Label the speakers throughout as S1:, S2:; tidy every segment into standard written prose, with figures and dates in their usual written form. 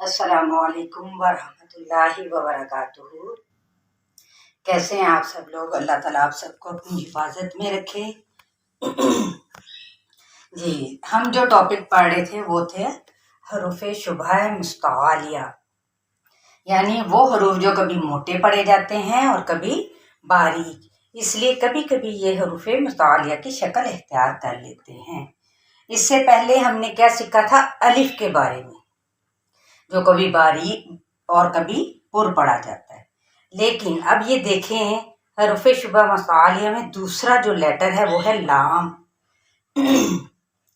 S1: अस्सलामु अलैकुम वरहमतुल्लाहि वबरकातुहू। कैसे हैं आप सब लोग? अल्लाह ताला आप सबको अपनी हिफाजत में रखे। जी, हम जो टॉपिक पढ़ रहे थे वो थे हरूफे शुबह मुस्तआलिया, यानी वो हरूफ जो कभी मोटे पढ़े जाते हैं और कभी बारीक, इसलिए कभी कभी ये हरूफे मुस्तआलिया की शक्ल इख्तियार कर लेते हैं। इससे पहले हमने क्या सीखा था? अलिफ के बारे में, जो कभी बारीक और कभी पुर पढ़ा जाता है। लेकिन अब ये देखें, हरूफे शुबह मुस्तआलिया में दूसरा जो लेटर है वो है लाम।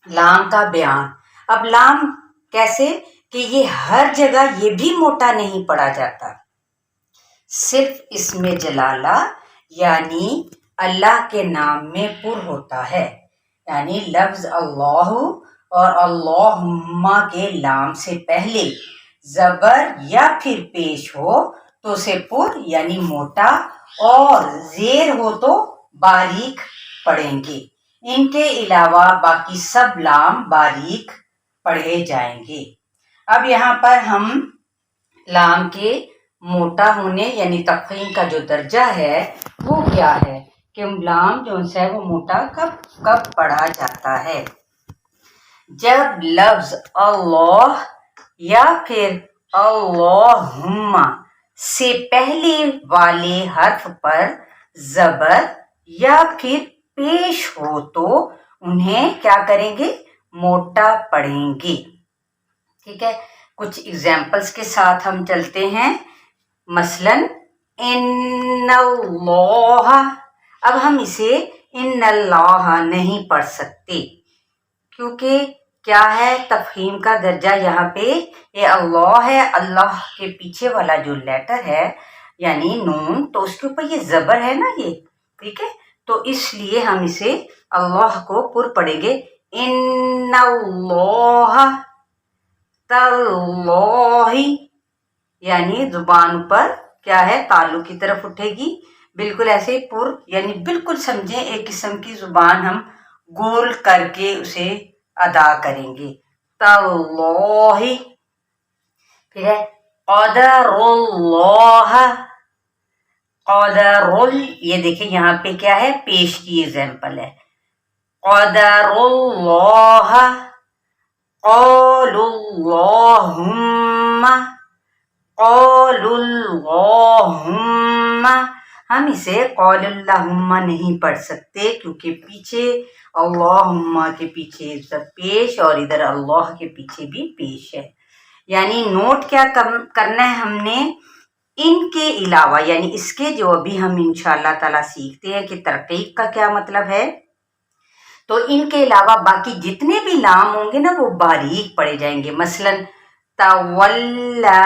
S1: लाम का बयान। अब लाम कैसे कि ये हर जगह ये भी मोटा नहीं पढ़ा जाता, सिर्फ इसमें जलाला यानी अल्लाह के नाम में पुर होता है, यानी लफ्ज अल्लाह और अल्लाहुम्मा के लाम से पहले जबर या फिर पेश हो तो उसे पुर यानी मोटा, और जेर हो तो बारीक पढ़ेंगे। इनके अलावा बाकी सब लाम बारीक पढ़े जाएंगे। अब यहाँ पर हम लाम के मोटा होने यानी तफखीम का जो दर्जा है वो क्या है कि लाम जो है वो मोटा कब कब पढ़ा जाता है? जब लफ्ज अल्लाह या फिर अल्लाहुम्मा से पहले वाले हर्फ पर जबर या फिर पेश हो तो उन्हें क्या करेंगे? मोटा पढ़ेंगे। ठीक है, कुछ एग्जाम्पल्स के साथ हम चलते हैं। मसलन इन्नल्लाह, अब हम इसे इन्नल्लाह नहीं पढ़ सकते क्योंकि क्या है? तफहीम का दर्जा यहाँ पे ये अल्लाह है, अल्लाह के पीछे वाला जो लेटर है यानी नून, तो उसके ऊपर ये जबर है ना ये, ठीक है, तो इसलिए हम इसे अल्लाह को पुर पढ़ेंगे इन्नल्लाह तल्लाही, यानी जुबान पर क्या है? तालु की तरफ उठेगी, बिल्कुल ऐसे पुर, यानी बिल्कुल समझें एक किस्म की जुबान हम गोल करके उसे अदा करेंगे। तल्लाही। फिर है क़दरुल्लाह, क़दरुल, ये देखिए यहाँ पे क्या है? पेश की एग्जाम्पल है। क़दरुल्लाह, क़ौलुल्लाहुम्मा, क़ौलुल्लाहुम्मा, हम इसे क़ौलुल्लाहुम्मा नहीं पढ़ सकते क्योंकि पीछे अल्लाहुम्मा के पीछे पेश और इधर अल्लाह के पीछे भी पेश है। यानी नोट क्या करना है हमने? इनके अलावा यानी इसके जो अभी हम इंशाअल्लाह ताला सीखते हैं कि तरकीब का क्या मतलब है, तो इनके अलावा बाकी जितने भी लाम होंगे ना वो बारीक पढ़े जाएंगे। मसलन तवल्ला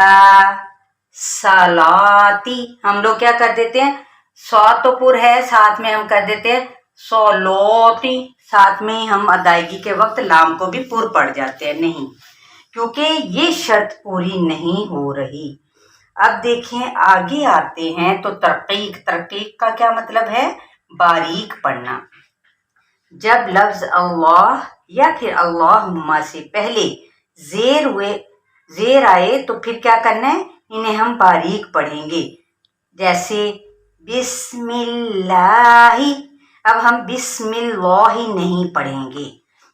S1: सलाती, हम लोग क्या कर देते हैं? सौ तो पुर है, साथ में हम कर देते हैं सोलोती, साथ में हम अदायगी के वक्त लाम को भी पुर पड़ जाते हैं, नहीं, क्योंकि ये शर्त पूरी नहीं हो रही। अब देखें आगे आते हैं तो तरकीक का क्या मतलब है? बारीक पढ़ना। जब लफ्ज अल्लाह या फिर अल्लाहुम्मा से पहले जेर आए तो फिर क्या करना है? इन्हें हम बारीक पढ़ेंगे। जैसे बिस्मिल्लाही, अब हम बिस्मिल्लाही नहीं पढ़ेंगे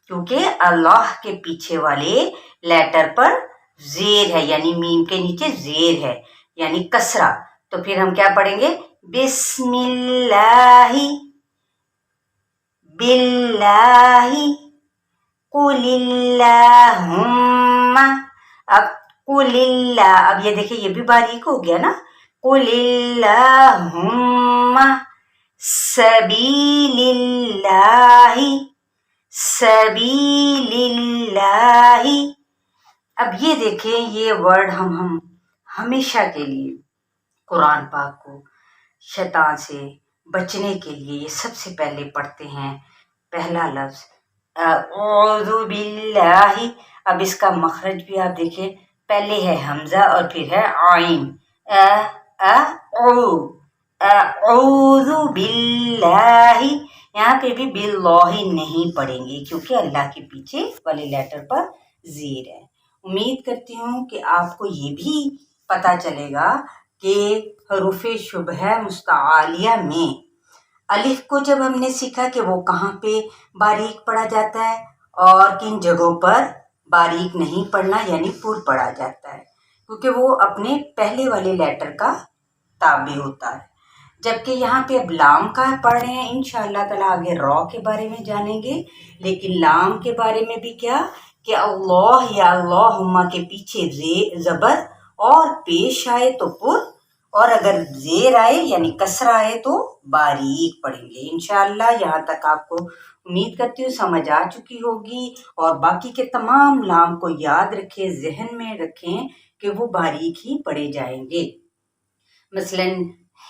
S1: क्योंकि अल्लाह के पीछे वाले लेटर पर जेर है, यानी मीम के नीचे जेर है यानी कसरा, तो फिर हम क्या पढ़ेंगे? बिस्मिल्लाही बिल्लाही कुलिल्लाहुम्मा। अब कुलिल्ला, अब ये देखिए ये भी बारीक हो गया ना। कुलिल्लाहुम्मा सबीलिल्लाही सबीलिल्लाही। अब ये देखें, ये वर्ड हम हमेशा के लिए कुरान पाक को शैतान से बचने के लिए ये सबसे पहले पढ़ते हैं। पहला लफ्ज औज़ु बिल्लाही, अब इसका मखरज भी आप देखिए, पहले है हमजा और फिर है आइन, औज़ु बिल्लाही, यहाँ पे भी बिल्लाही नहीं पढ़ेंगे क्योंकि अल्लाह के पीछे वाले लेटर पर जीर है। امید کرتی ہوں کہ آپ کو یہ بھی پتہ چلے گا کہ حروف شبہ مستعلیہ میں الف کو جب ہم نے سیکھا کہ وہ کہاں پہ باریک پڑھا جاتا ہے اور کن جگہوں پر باریک نہیں پڑھنا یعنی پر پڑھا جاتا ہے، کیونکہ وہ اپنے پہلے والے لیٹر کا تابع ہوتا ہے. جبکہ یہاں پہ اب لام کا پڑھ رہے ہیں، انشاءاللہ تعالیٰ آگے را کے بارے میں جانیں گے، لیکن لام کے بارے میں بھی کیا کہ اللہ یا اللہم کے پیچھے زبر اور پیش آئے تو پر، اور اگر زیر آئے یعنی کسرہ آئے تو باریک پڑھیں گے. انشاءاللہ یہاں تک آپ کو امید کرتی ہوں سمجھ آ چکی ہوگی، اور باقی کے تمام لام کو یاد رکھیں، ذہن میں رکھیں کہ وہ باریک ہی پڑھے جائیں گے. مثلاً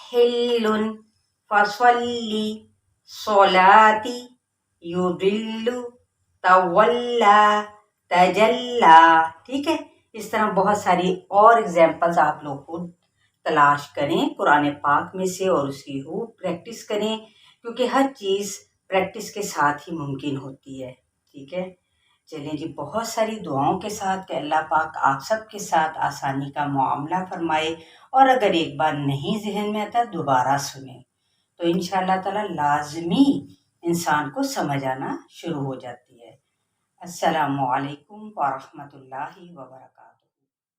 S1: حلن، فصلی، صلاتی، یضل، تولا، تجلا. ٹھیک ہے، اس طرح بہت ساری اور ایگزامپلز آپ لوگ خود تلاش کریں قرآن پاک میں سے اور اس کی پریکٹس کریں، کیونکہ ہر چیز پریکٹس کے ساتھ ہی ممکن ہوتی ہے. ٹھیک ہے، چلیں جی، بہت ساری دعاؤں کے ساتھ کہ اللہ پاک آپ سب کے ساتھ آسانی کا معاملہ فرمائے، اور اگر ایک بار نہیں ذہن میں آتا دوبارہ سنیں تو انشاءاللہ تعالی لازمی انسان کو سمجھ آنا شروع ہو جاتی ہے. السلام علیکم ورحمۃ اللہ وبرکاتہ.